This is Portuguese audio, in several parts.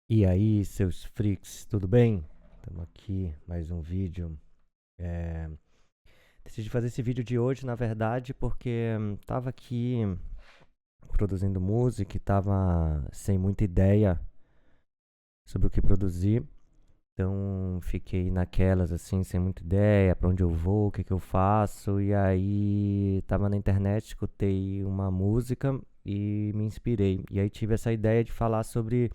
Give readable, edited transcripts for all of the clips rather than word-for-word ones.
E aí, seus freaks, tudo bem? Estamos aqui, mais um vídeo. É, Decidi fazer esse vídeo de hoje, na verdade, porque tava aqui produzindo música e tava sem muita ideia sobre o que produzir. Então fiquei naquelas assim, sem muita ideia, pra onde eu vou, o que que eu faço. E aí tava na internet, escutei uma música e me inspirei. E aí tive essa ideia de falar sobre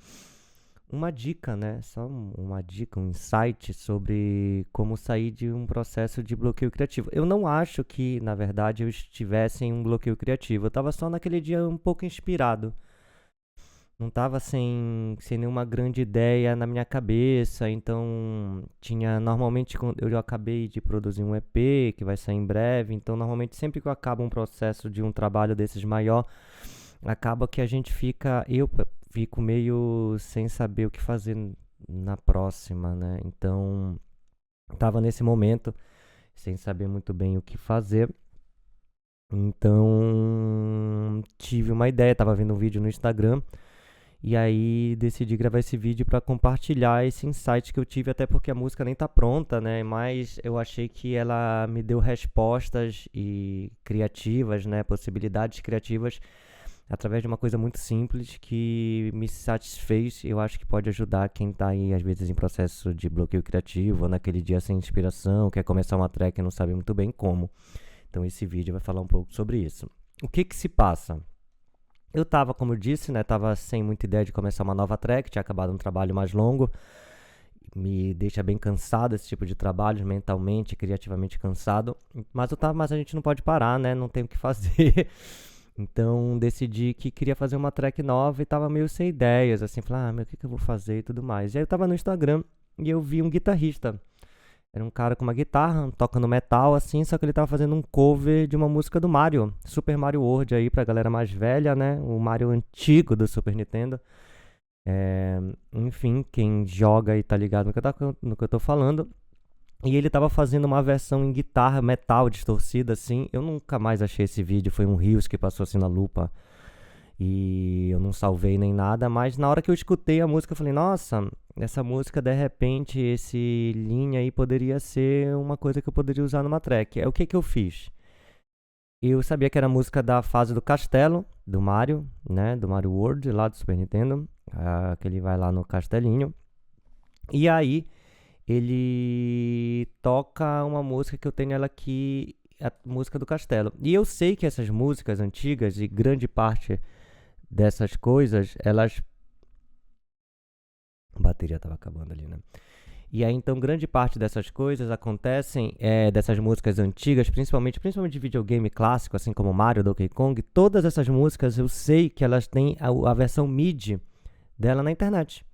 uma dica, né? Só uma dica, um insight sobre como sair de um processo de bloqueio criativo. Eu não acho que, na verdade, eu estivesse em um bloqueio criativo. Eu estava só naquele dia um pouco inspirado. Não estava sem nenhuma grande ideia na minha cabeça. Então, tinha. Normalmente, quando eu acabei de produzir um EP que vai sair em breve. Então, normalmente, sempre que eu acabo um processo de um trabalho desses maior, acaba que a gente fica. Eu fico meio sem saber o que fazer na próxima, né? Então, tava nesse momento sem saber muito bem o que fazer. Então, tive uma ideia, tava vendo um vídeo no Instagram e aí decidi gravar esse vídeo para compartilhar esse insight que eu tive, até porque a música nem tá pronta, né? Mas eu achei que ela me deu respostas e criativas, né? Possibilidades criativas através de uma coisa muito simples que me satisfez. Eu acho que pode ajudar quem tá aí, às vezes, em processo de bloqueio criativo, ou naquele dia sem inspiração, quer começar uma track e não sabe muito bem como. Então, esse vídeo vai falar um pouco sobre isso. O que que se passa? Eu tava, como eu disse, né, tava sem muita ideia de começar uma nova track, tinha acabado um trabalho mais longo, me deixa bem cansado esse tipo de trabalho, mentalmente, criativamente cansado, mas a gente não pode parar, né, não tem o que fazer. Então decidi que queria fazer uma track nova e tava meio sem ideias, assim, falei, meu, o que que eu vou fazer e tudo mais. E aí eu tava no Instagram e eu vi um guitarrista. Era um cara com uma guitarra, tocando metal, assim, só que ele tava fazendo um cover de uma música do Mario, Super Mario World aí pra galera mais velha, né? O Mario antigo do Super Nintendo. É, enfim, quem joga e tá ligado no que eu tô falando. E ele tava fazendo uma versão em guitarra metal distorcida, assim. Eu nunca mais achei esse vídeo, foi um Reels que passou assim na lupa. E eu não salvei nem nada, mas na hora que eu escutei a música, eu falei, nossa, essa música, de repente, esse linha aí poderia ser uma coisa que eu poderia usar numa track. É o que que eu fiz? Eu sabia que era a música da fase do castelo, do Mario, né? Do Mario World, lá do Super Nintendo. Que ele vai lá no castelinho. E aí, ele toca uma música que eu tenho ela aqui, a música do castelo. E eu sei que essas músicas antigas, e grande parte dessas coisas, elas. A bateria tava acabando ali, né? E aí, então, grande parte dessas coisas acontecem, dessas músicas antigas, principalmente de videogame clássico, assim como Mario, Donkey Kong. Todas essas músicas eu sei que elas têm a versão MIDI dela na internet.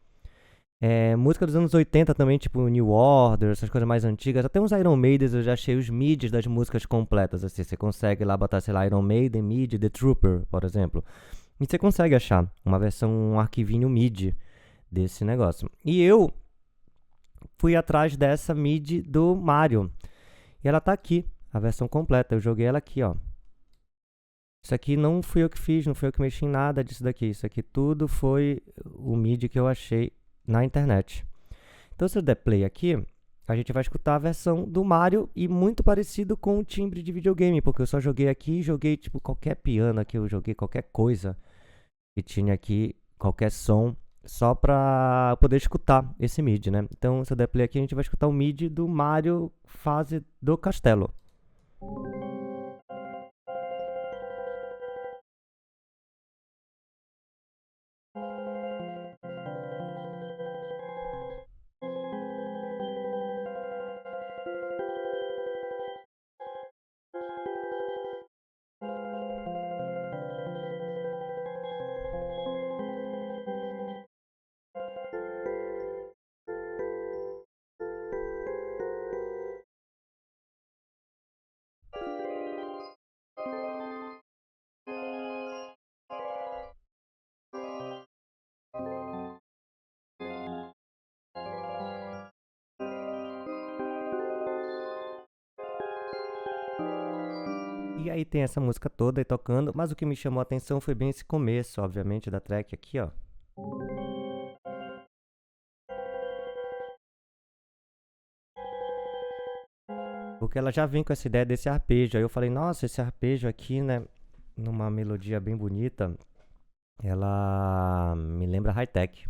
Música dos anos 80 também, tipo New Order, essas coisas mais antigas. Até uns Iron Maidens eu já achei os MIDIs das músicas completas. Assim, você consegue lá botar, sei lá, Iron Maiden, MIDI, The Trooper, por exemplo. E você consegue achar uma versão, um arquivinho MIDI desse negócio. E eu fui atrás dessa MIDI do Mario. E ela tá aqui, a versão completa. Eu joguei ela aqui, ó. Isso aqui não fui eu que fiz, não fui eu que mexi em nada disso daqui. Isso aqui tudo foi o MIDI que eu achei na internet. Então, se eu der play aqui, a gente vai escutar a versão do Mario e muito parecido com o timbre de videogame, porque eu só joguei aqui, joguei tipo qualquer piano aqui, eu joguei qualquer coisa que tinha aqui, qualquer som, só pra poder escutar esse MIDI, né? Então, se eu der play aqui, a gente vai escutar o MIDI do Mario fase do castelo. E aí tem essa música toda aí tocando, mas o que me chamou a atenção foi bem esse começo, obviamente, da track aqui, ó. Porque ela já vem com essa ideia desse arpejo. Aí eu falei, nossa, esse arpejo aqui, né, numa melodia bem bonita, ela me lembra high-tech.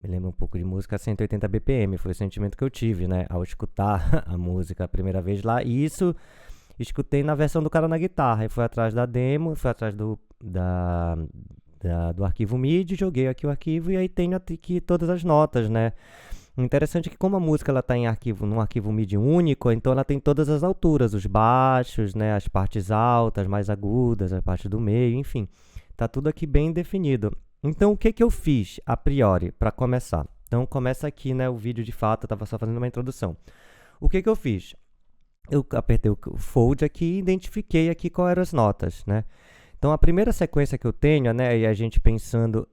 Me lembra um pouco de música a 180 BPM. Foi o sentimento que eu tive, né, ao escutar a música a primeira vez lá. E isso escutei na versão do cara na guitarra. E fui atrás da demo, fui atrás do arquivo MIDI, joguei aqui o arquivo e aí tenho aqui todas as notas, né? O interessante é que como a música ela tá num arquivo MIDI único, então ela tem todas as alturas, os baixos, né, as partes altas, mais agudas, a parte do meio, enfim. Tá tudo aqui bem definido. Então o que que eu fiz a priori para começar? Então começa aqui, né, o vídeo de fato, eu tava só fazendo uma introdução. O que que eu fiz? Eu apertei o fold aqui e identifiquei aqui quais eram as notas, né? Então a primeira sequência que eu tenho, né, e a gente pensando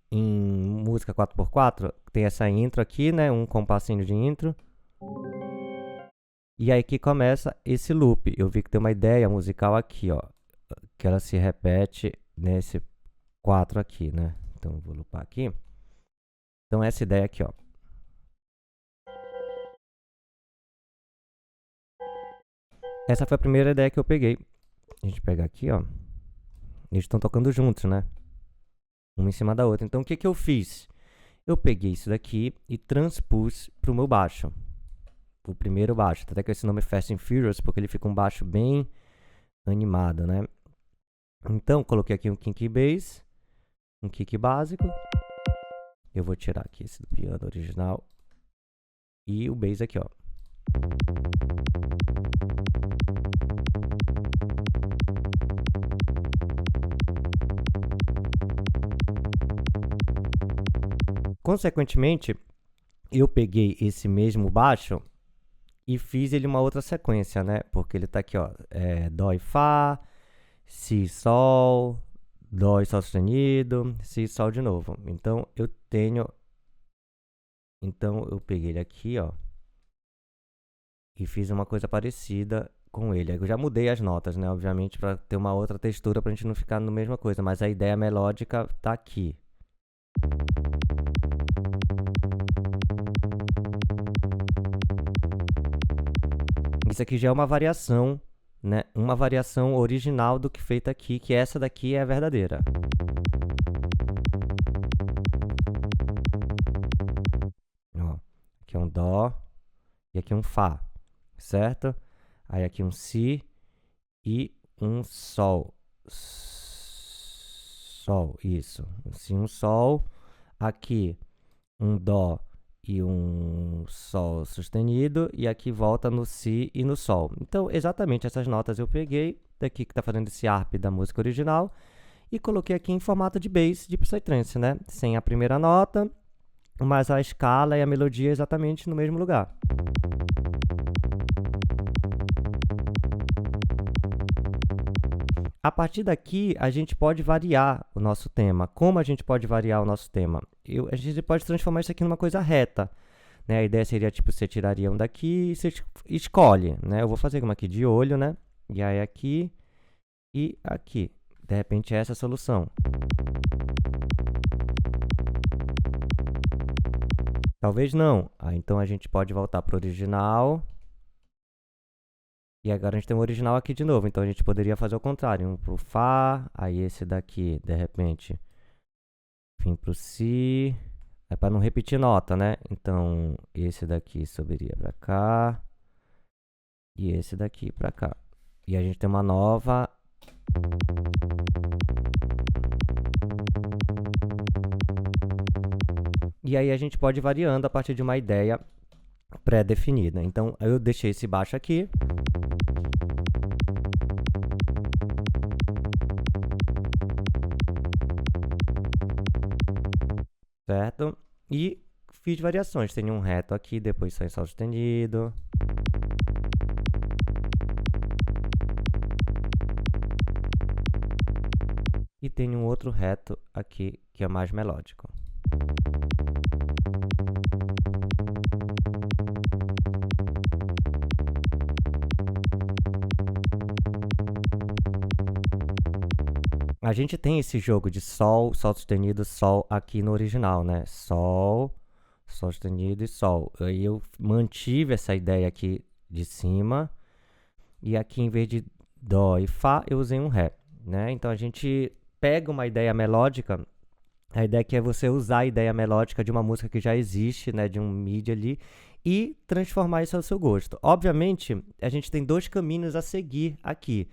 em música 4x4, tem essa intro aqui, né, um compassinho de intro. E aí que começa esse loop. Eu vi que tem uma ideia musical aqui, ó, que ela se repete nesse 4 aqui, né? Então vou loopar aqui. Então essa ideia aqui, ó. Essa foi a primeira ideia que eu peguei. A gente pega aqui, ó. Eles estão tocando juntos, né? Uma em cima da outra. Então o que que eu fiz? Eu peguei isso daqui e transpus para o meu baixo. O primeiro baixo. Até que esse nome é Fast and Furious, porque ele fica um baixo bem animado, né? Então coloquei aqui um kick bass, um kick básico. Eu vou tirar aqui esse do piano original. E o bass aqui, ó. Consequentemente, eu peguei esse mesmo baixo e fiz ele uma outra sequência, né? Porque ele tá aqui, ó, Dó e Fá, Si, Sol, Dó e Sol sustenido, Si, Sol de novo. Então, eu peguei ele aqui, ó, e fiz uma coisa parecida com ele. Eu já mudei as notas, né? Obviamente, para ter uma outra textura, pra gente não ficar na mesma coisa. Mas a ideia melódica tá aqui. Isso aqui já é uma variação, né? Uma variação original do que feita aqui, que essa daqui é a verdadeira. Ó, aqui é um Dó e aqui um Fá, certo? Aí aqui um Si e um Sol. Sol, isso. Um Si, um Sol. Aqui um Dó e um Sol sustenido, e aqui volta no Si e no Sol. Então, exatamente essas notas eu peguei daqui que está fazendo esse arp da música original e coloquei aqui em formato de bass de Psytrance, né? Sem a primeira nota, mas a escala e a melodia exatamente no mesmo lugar. A partir daqui, a gente pode variar o nosso tema. Como a gente pode variar o nosso tema? A gente pode transformar isso aqui numa coisa reta. Né? A ideia seria, tipo, você tiraria um daqui e você escolhe. Né? Eu vou fazer uma aqui de olho, né? E aí aqui e aqui. De repente, essa é a solução. Talvez não. Então, a gente pode voltar para o original. E agora a gente tem o original aqui de novo, então a gente poderia fazer o contrário, um pro Fá, aí esse daqui, de repente, vim pro Si, é para não repetir nota, né? Então, esse daqui subiria para cá, e esse daqui para cá. E a gente tem uma nova... E aí a gente pode ir variando a partir de uma ideia pré-definida. Então, eu deixei esse baixo aqui. Certo? E fiz variações. Tem um reto aqui, depois sai Sol sustenido. E tem um outro reto aqui, que é mais melódico. A gente tem esse jogo de Sol, Sol sustenido, Sol aqui no original, né? Sol, Sol sustenido e Sol. Aí eu mantive essa ideia aqui de cima, E aqui, em vez de Dó e Fá, eu usei um Ré, né? Então, a gente pega uma ideia melódica. A ideia aqui é você usar a ideia melódica de uma música que já existe, né, de um MIDI ali, e transformar isso ao seu gosto. Obviamente, a gente tem dois caminhos a seguir aqui,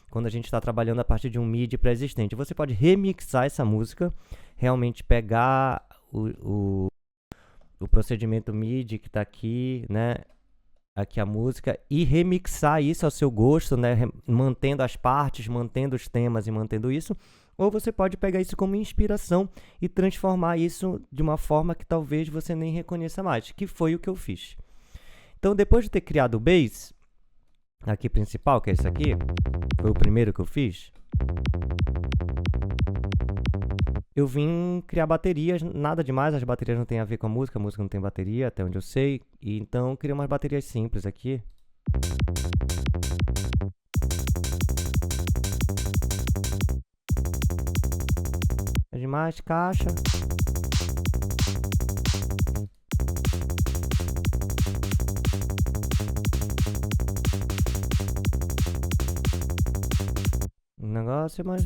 quando a gente está trabalhando a partir de um MIDI pré-existente. Você pode remixar essa música, realmente pegar o procedimento MIDI que está aqui, né, aqui a música, e remixar isso ao seu gosto, né, mantendo as partes, mantendo os temas e mantendo isso. Ou você pode pegar isso como inspiração e transformar isso de uma forma que talvez você nem reconheça mais, que foi o que eu fiz. Então, depois de ter criado o bass, aqui principal, que é esse aqui, foi o primeiro que eu fiz, eu vim criar baterias, nada demais, as baterias não tem a ver com a música não tem bateria, até onde eu sei, e então eu criei umas baterias simples aqui. Demais, caixa. Um negócio, mas...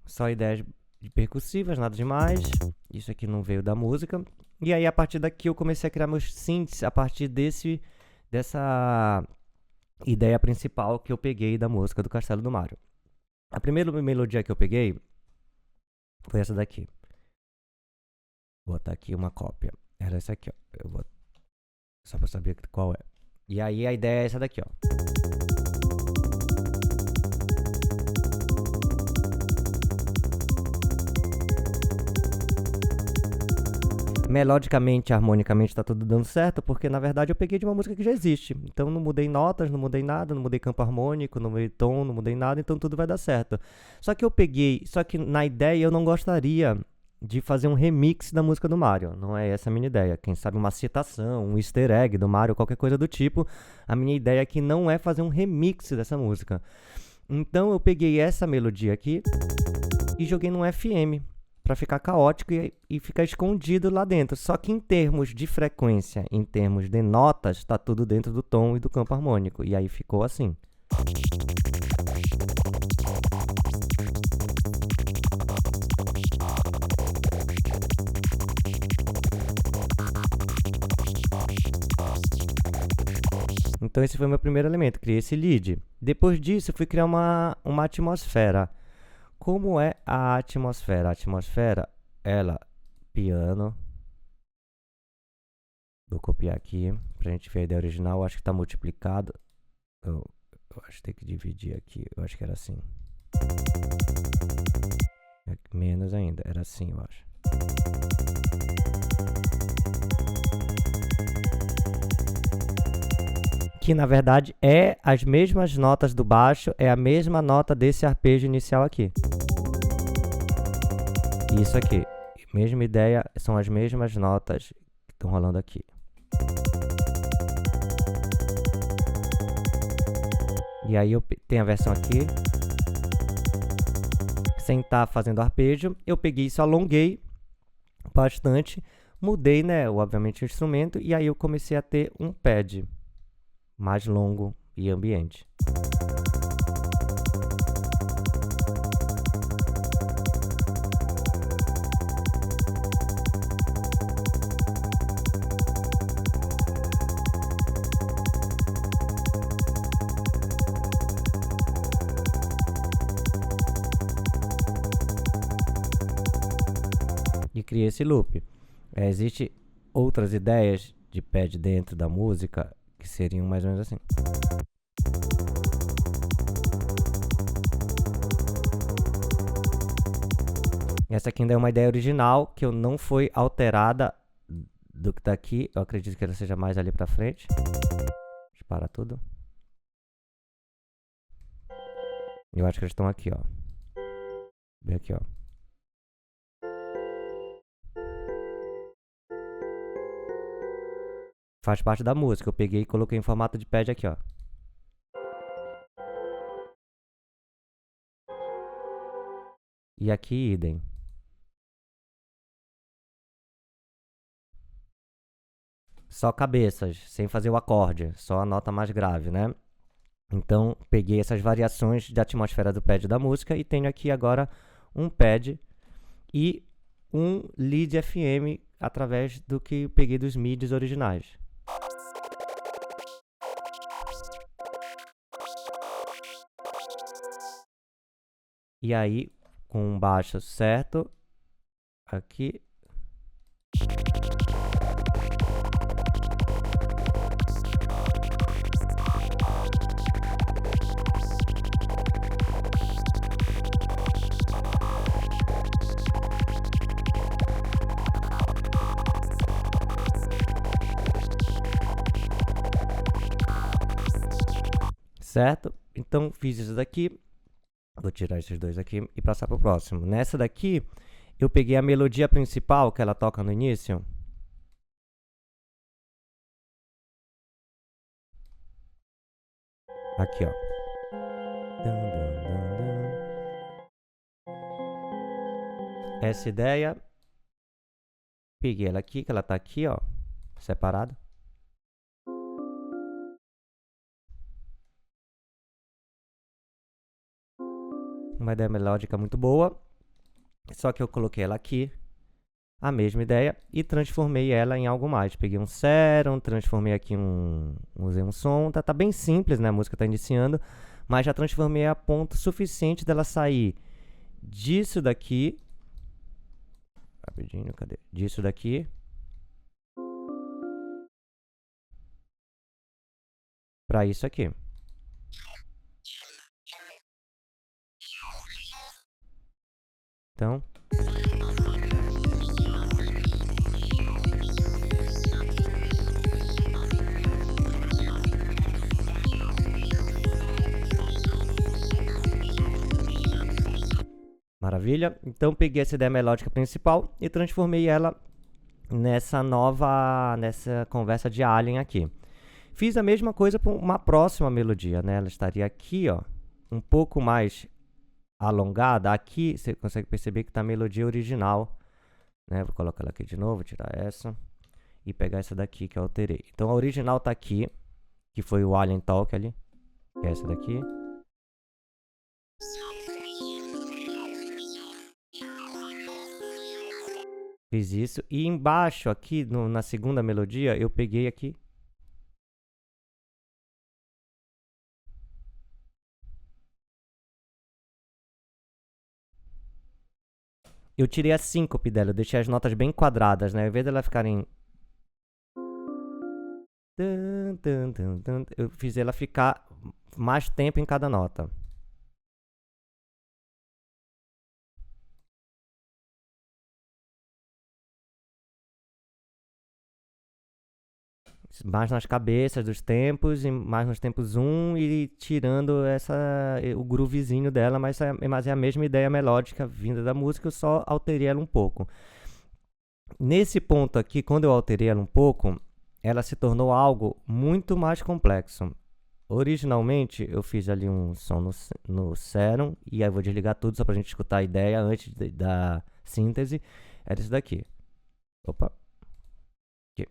Só ideias percussivas, nada demais. Isso aqui não veio da música. E aí, a partir daqui, eu comecei a criar meus synths a partir dessa ideia principal que eu peguei da música do Castelo do Mario. A primeira melodia que eu peguei foi essa daqui. Vou botar aqui uma cópia. Era essa aqui, ó. Só pra saber qual é. E aí, a ideia é essa daqui, ó. Melodicamente, harmonicamente tá tudo dando certo, porque na verdade eu peguei de uma música que já existe. Então não mudei notas, não mudei nada, não mudei campo harmônico, não mudei tom, não mudei nada, então tudo vai dar certo. Só que na ideia eu não gostaria de fazer um remix da música do Mario. Não é essa a minha ideia. Quem sabe uma citação, um easter egg do Mario, qualquer coisa do tipo. A minha ideia aqui não é fazer um remix dessa música. Então eu peguei essa melodia aqui e joguei num FM, para ficar caótico e ficar escondido lá dentro. Só que em termos de frequência, em termos de notas, está tudo dentro do tom e do campo harmônico. E aí ficou assim. Então esse foi o meu primeiro elemento, criei esse lead. Depois disso, eu fui criar uma atmosfera. Como é a atmosfera? A atmosfera, ela, piano. Vou copiar aqui pra gente ver a ideia original. Eu acho que tá multiplicado. Eu acho que tem que dividir aqui. Eu acho que era assim. Menos ainda, era assim, eu acho. Que na verdade é as mesmas notas do baixo, é a mesma nota desse arpejo inicial aqui. Isso aqui, mesma ideia, são as mesmas notas que estão rolando aqui. E aí eu tenho a versão aqui, sem estar fazendo arpejo, eu peguei isso, alonguei bastante, mudei, né, obviamente o instrumento, e aí eu comecei a ter um pad mais longo e ambiente. E criei esse loop. Existem outras ideias de pad dentro da música que seriam mais ou menos assim. Essa aqui ainda é uma ideia original que não foi alterada do que tá aqui. Eu acredito que ela seja mais ali pra frente. Deixa eu parar tudo. Eu acho que eles estão aqui, ó. Bem aqui, ó. Faz parte da música. Eu peguei e coloquei em formato de pad aqui, ó. E aqui idem. Só cabeças, sem fazer o acorde, só a nota mais grave, né? Então, peguei essas variações de atmosfera do pad da música e tenho aqui agora um pad e um lead FM através do que peguei dos MIDIs originais. E aí, com um baixo certo, aqui. Certo? Então, fiz isso daqui. Vou tirar esses dois aqui e passar para o próximo. Nessa daqui, eu peguei a melodia principal que ela toca no início. Aqui, ó. Essa ideia. Peguei ela aqui, que ela tá aqui, ó. Separada. Uma ideia melódica muito boa. Só que eu coloquei ela aqui, a mesma ideia, e transformei ela em algo mais. Peguei um serum, transformei aqui usei um som. Tá bem simples, né? A música tá iniciando, mas já transformei a ponto suficiente dela sair disso daqui. Rapidinho, cadê? Disso daqui. Pra isso aqui. Então. Maravilha? Então peguei essa ideia melódica principal e transformei ela nessa conversa de Alien aqui. Fiz a mesma coisa para uma próxima melodia, né? Ela estaria aqui, ó, um pouco mais alongada. Aqui você consegue perceber que está a melodia original, né? Vou colocar ela aqui de novo, tirar essa e pegar essa daqui que eu alterei. Então a original está aqui, que foi o Alien Talk ali, que é essa daqui. Fiz isso. E embaixo, aqui na segunda melodia, eu peguei aqui. Eu tirei a síncope dela, eu deixei as notas bem quadradas, né? Ao invés dela ficarem... Eu fiz ela ficar mais tempo em cada nota. Mais nas cabeças dos tempos, e mais nos tempos 1 e tirando o groovezinho dela, mas é a mesma ideia melódica vinda da música, eu só alterei ela um pouco. Nesse ponto aqui, quando eu alterei ela um pouco, ela se tornou algo muito mais complexo. Originalmente, eu fiz ali um som no Serum, e aí eu vou desligar tudo só pra gente escutar a ideia antes da síntese. Era isso daqui. Opa. Aqui.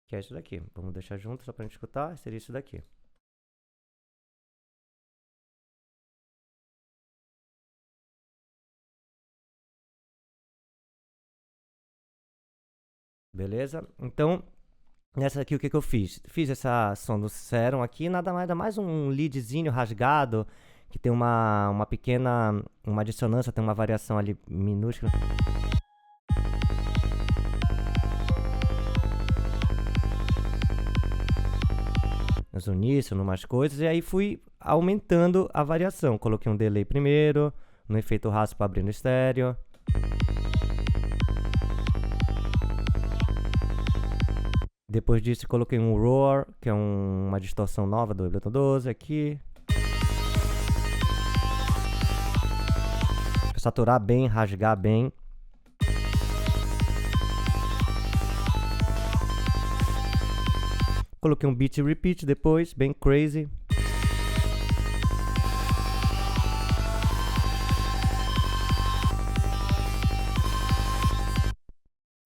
Que é isso daqui. Vamos deixar junto só pra gente escutar. Seria isso daqui. Beleza? Então, nessa aqui o que eu fiz? Fiz essa som do Serum aqui, nada mais um leadzinho rasgado, que tem uma pequena, uma dissonância, tem uma variação ali minúscula. Nos uníssono, umas coisas, e aí fui aumentando a variação. Coloquei um delay primeiro, no efeito raspa abrindo estéreo. Depois disso, coloquei um roar, que é uma distorção nova do Ableton 12 aqui. Pra saturar bem, rasgar bem. Coloquei um beat repeat depois, bem crazy.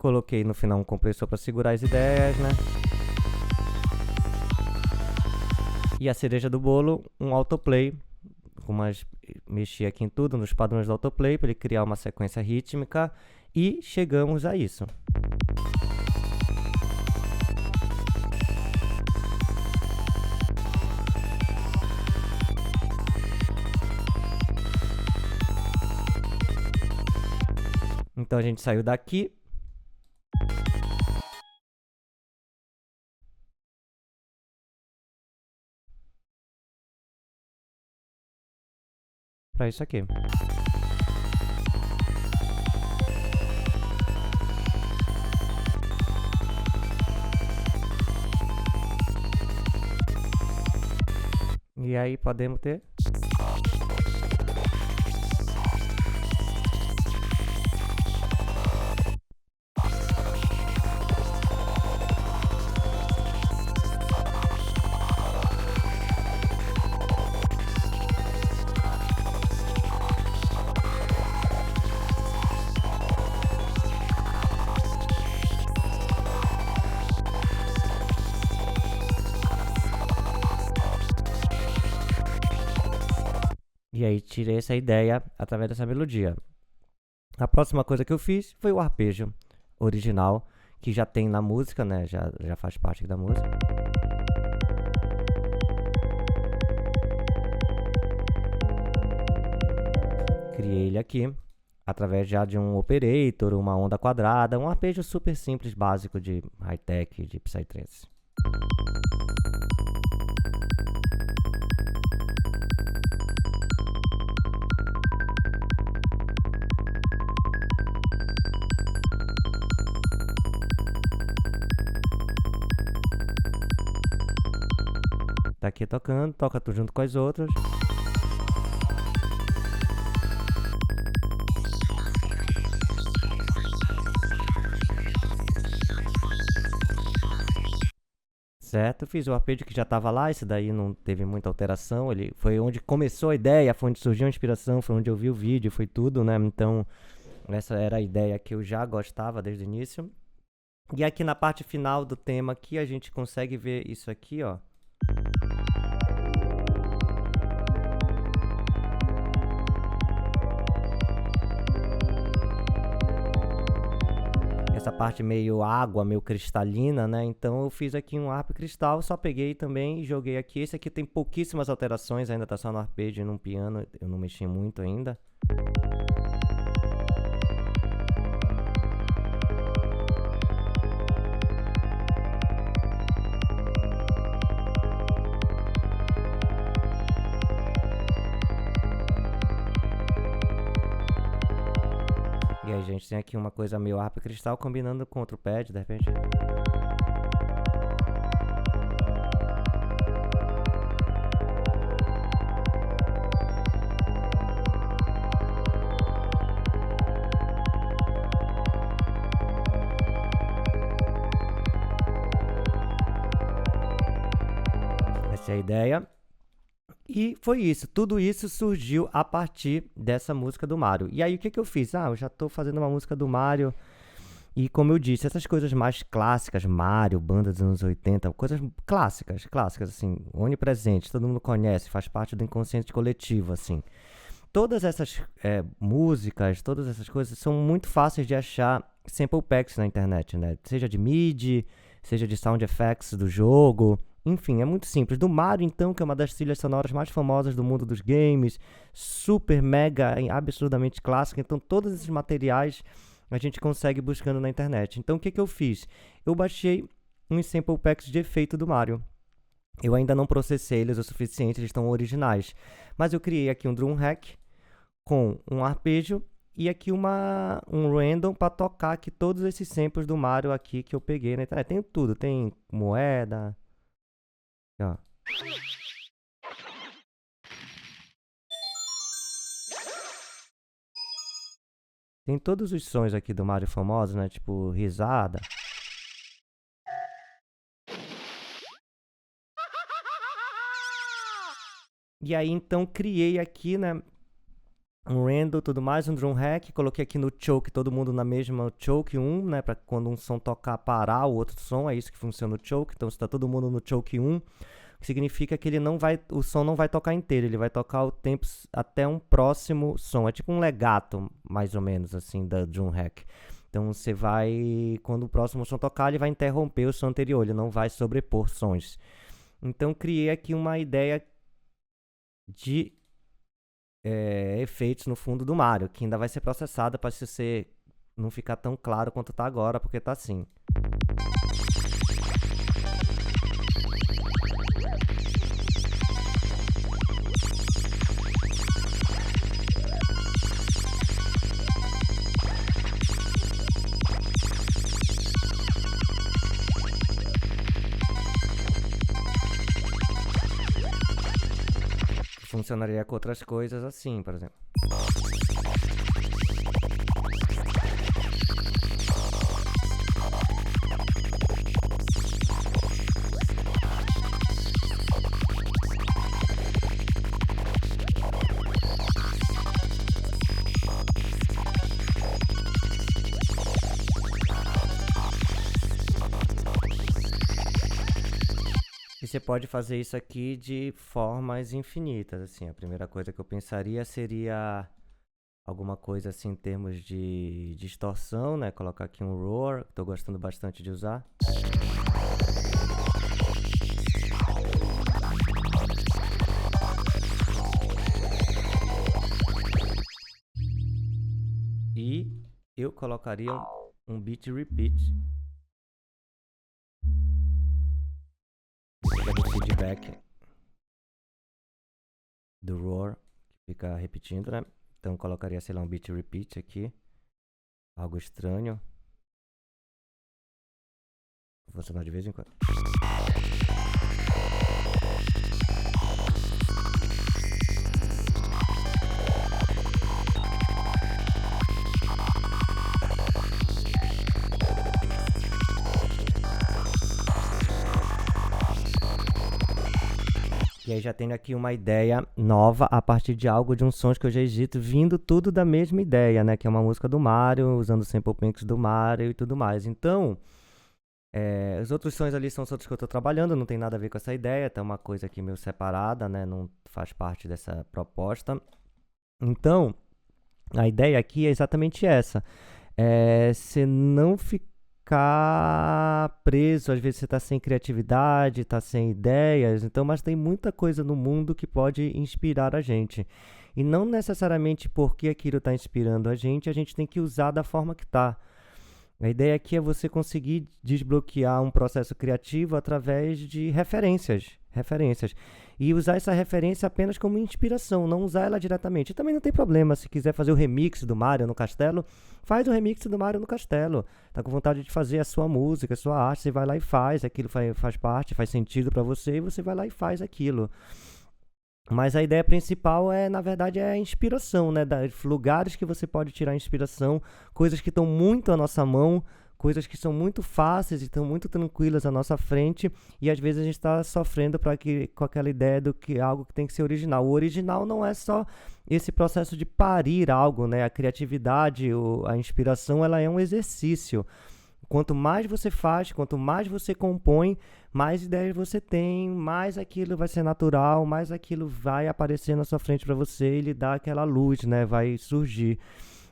Coloquei no final um compressor para segurar as ideias, né? E a cereja do bolo, um autoplay. Mexi aqui em tudo, nos padrões do autoplay, para ele criar uma sequência rítmica. E chegamos a isso. Então a gente saiu daqui. Para isso aqui. E aí podemos ter... E aí tirei essa ideia através dessa melodia. A próxima coisa que eu fiz foi o arpejo original, que já tem na música, né? Já faz parte da música. Criei ele aqui, através já de um operator, uma onda quadrada, um arpejo super simples, básico de high-tech, de Psytrance. Tá aqui tocando, toca tudo junto com as outras. Certo, fiz o arpejo que já estava lá, esse daí não teve muita alteração, ele foi onde começou a ideia, foi onde surgiu a inspiração, foi onde eu vi o vídeo, foi tudo, né? Então, essa era a ideia que eu já gostava desde o início. E aqui na parte final do tema aqui, a gente consegue ver isso aqui, ó. Essa parte meio água, meio cristalina, né? Então eu fiz aqui um harp cristal, só peguei também e joguei aqui. Esse aqui tem pouquíssimas alterações, ainda tá só no arpejo e no piano, eu não mexi muito ainda. E aí a gente tem aqui uma coisa meio harpa cristal combinando com outro pad, de repente. Essa é a ideia. E foi isso, tudo isso surgiu a partir dessa música do Mario. E aí o que que eu fiz? Ah, eu já tô fazendo uma música do Mario. E como eu disse, essas coisas mais clássicas, Mario, banda dos anos 80, coisas clássicas, assim, onipresentes, todo mundo conhece, faz parte do inconsciente coletivo, assim. Todas essas músicas, todas essas coisas são muito fáceis de achar sample packs na internet, né? Seja de MIDI, seja de sound effects do jogo, enfim, é muito simples. Do Mario, então, que é uma das trilhas sonoras mais famosas do mundo dos games, super, mega, absurdamente clássica, então todos esses materiais a gente consegue buscando na internet. Então o que que eu fiz? Eu baixei uns sample packs de efeito do Mario. Eu ainda não processei eles o suficiente, eles estão originais. Mas eu criei aqui um drum hack com um arpejo e aqui um random para tocar aqui todos esses samples do Mario aqui que eu peguei na internet. Tem tudo, tem moeda, ó. Tem todos os sons aqui do Mario famosos, né? Tipo risada. E aí então criei aqui, né, um random, tudo mais, um drum hack, coloquei aqui no choke, todo mundo na mesma choke 1, né, para quando um som tocar parar o outro som, é isso que funciona o choke. Então se tá todo mundo no choke 1, significa que ele não vai, o som não vai tocar inteiro, ele vai tocar o tempo até um próximo som. É tipo um legato, mais ou menos, assim, da drum hack. Então você vai, quando o próximo som tocar, ele vai interromper o som anterior, ele não vai sobrepor sons. Então criei aqui uma ideia de efeitos no fundo do Mario, que ainda vai ser processada para você não ficar tão claro quanto tá agora, porque tá assim. Funcionaria com outras coisas assim, por exemplo. E você pode fazer isso aqui de formas infinitas, assim. A primeira coisa que eu pensaria seria alguma coisa assim em termos de distorção, né? Colocar aqui um roar, que tô gostando bastante de usar. E eu colocaria um beat repeat. Fica do feedback do roar, que fica repetindo, né? Então colocaria, sei lá, um beat repeat aqui. Algo estranho. Vou funcionar de vez em quando. E aí já tenho aqui uma ideia nova a partir de algo, de uns sons que eu já edito, vindo tudo da mesma ideia, né? Que é uma música do Mario, usando o sample pinks do Mario e tudo mais. Então, os outros sons ali são os outros que eu tô trabalhando, não tem nada a ver com essa ideia, tá uma coisa aqui meio separada, né? Não faz parte dessa proposta. Então, a ideia aqui é exatamente essa. Você não ficar preso, às vezes você está sem criatividade, está sem ideias, então, mas tem muita coisa no mundo que pode inspirar a gente. E não necessariamente porque aquilo está inspirando a gente tem que usar da forma que está. A ideia aqui é você conseguir desbloquear um processo criativo através de referências. E usar essa referência apenas como inspiração, não usar ela diretamente. E também não tem problema, se quiser fazer o remix do Mario no Castelo, faz o remix do Mario no Castelo. Tá com vontade de fazer a sua música, a sua arte, você vai lá e faz, aquilo faz parte, faz sentido para você, e você vai lá e faz aquilo. Mas a ideia principal na verdade, é a inspiração, né? Lugares que você pode tirar inspiração, coisas que estão muito à nossa mão, coisas que são muito fáceis e estão muito tranquilas à nossa frente, e às vezes a gente está sofrendo com aquela ideia do que algo que tem que ser original. O original não é só esse processo de parir algo, né? A criatividade, a inspiração, ela é um exercício. Quanto mais você faz, quanto mais você compõe, mais ideias você tem, mais aquilo vai ser natural, mais aquilo vai aparecer na sua frente para você e lhe dar aquela luz, né? Vai surgir.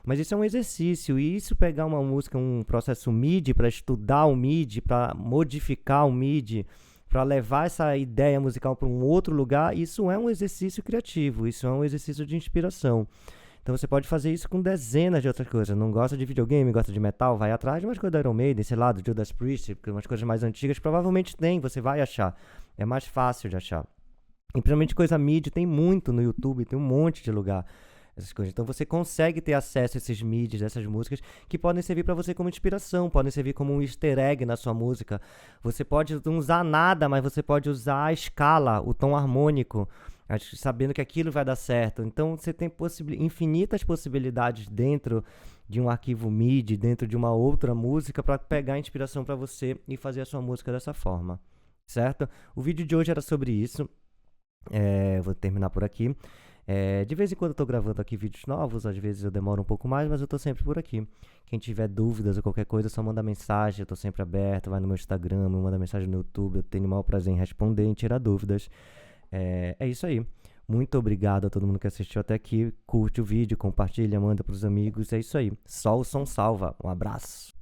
Mas isso é um exercício, e isso pegar uma música, um processo MIDI, para estudar o MIDI, para modificar o MIDI, para levar essa ideia musical para um outro lugar, isso é um exercício criativo, isso é um exercício de inspiração. Então você pode fazer isso com dezenas de outras coisas. Não gosta de videogame, gosta de metal, vai atrás de umas coisas da Iron Maiden, sei lá, do Judas Priest, umas coisas mais antigas, provavelmente tem, você vai achar. É mais fácil de achar. E principalmente coisa MIDI, tem muito no YouTube, tem um monte de lugar. Essas coisas. Então você consegue ter acesso a esses MIDIs, essas músicas, que podem servir para você como inspiração, podem servir como um easter egg na sua música. Você pode não usar nada, mas você pode usar a escala, o tom harmônico, sabendo que aquilo vai dar certo. Então você tem infinitas possibilidades dentro de um arquivo MIDI, dentro de uma outra música, para pegar inspiração para você e fazer a sua música dessa forma, certo? O vídeo de hoje era sobre isso. Vou terminar por aqui. De vez em quando eu tô gravando aqui vídeos novos, às vezes eu demoro um pouco mais, mas eu tô sempre por aqui. Quem tiver dúvidas ou qualquer coisa, é só manda mensagem, eu tô sempre aberto, vai no meu Instagram, me manda mensagem no YouTube, eu tenho o maior prazer em responder, em tirar dúvidas. É isso aí. Muito obrigado a todo mundo que assistiu até aqui. Curte o vídeo, compartilha, manda pros amigos. É isso aí. Só o som salva. Um abraço.